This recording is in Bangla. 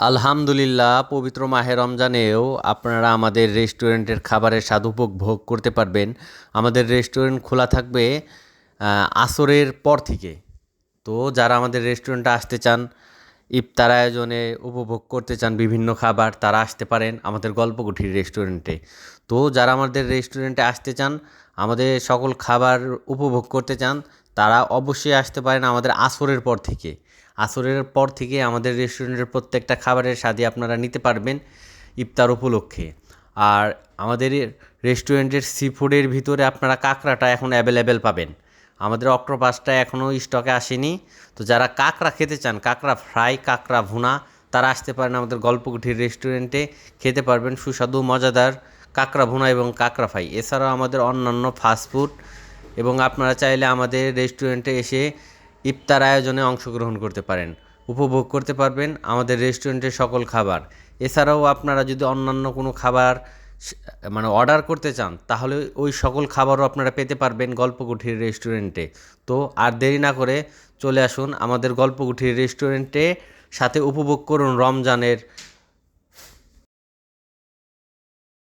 আলহামদুলিল্লাহ, পবিত্র মাহে রমজানেও আপনারা আমাদের রেস্টুরেন্টের খাবারের স্বাদ উপভোগ করতে পারবেন। আমাদের রেস্টুরেন্ট খোলা থাকবে আসরের পর থেকে। তো যারা আমাদের রেস্টুরেন্টে আসতে চান, ইফতার আয়োজনে উপভোগ করতে চান বিভিন্ন খাবার, তারা আসতে পারেন আমাদের গল্পকুঠির রেস্টুরেন্টে। তো যারা আমাদের রেস্টুরেন্টে আসতে চান, আমাদের সকল খাবার উপভোগ করতে চান, তারা অবশ্যই আসতে পারেন আমাদের আসরের পর থেকে। আসরের পর থেকে আমাদের রেস্টুরেন্টের প্রত্যেকটা খাবারের স্বাদই আপনারা নিতে পারবেন ইফতার উপলক্ষে। আর আমাদের রেস্টুরেন্টের সি ফুডের ভিতরে আপনারা কাঁকড়াটা এখন অ্যাভেলেবেল পাবেন। আমাদের অক্টোপাসটা এখনও স্টকে আসেনি। তো যারা কাঁকড়া খেতে চান, কাঁকড়া ফ্রাই, কাঁকড়া ভুনা, তারা আসতে পারেন আমাদের গল্পকুঠির রেস্টুরেন্টে, খেতে পারবেন সুস্বাদু মজাদার কাঁকড়া ভুনা এবং কাঁকড়া ফ্রাই। এছাড়াও আমাদের অন্যান্য ফাস্টফুড, এবং আপনারা চাইলে আমাদের রেস্টুরেন্টে এসে ইফতার আয়োজনে অংশগ্রহণ করতে পারেন, উপভোগ করতে পারবেন আমাদের রেস্টুরেন্টের সকল খাবার। এছাড়াও আপনারা যদি অন্যান্য কোনো খাবার মানে অর্ডার করতে চান, তাহলে ওই সকল খাবারও আপনারা পেতে পারবেন গল্পকুঠির রেস্টুরেন্টে। তো আর দেরি না করে চলে আসুন আমাদের গল্পকুঠির রেস্টুরেন্টে, সাথে উপভোগ করুন রমজানের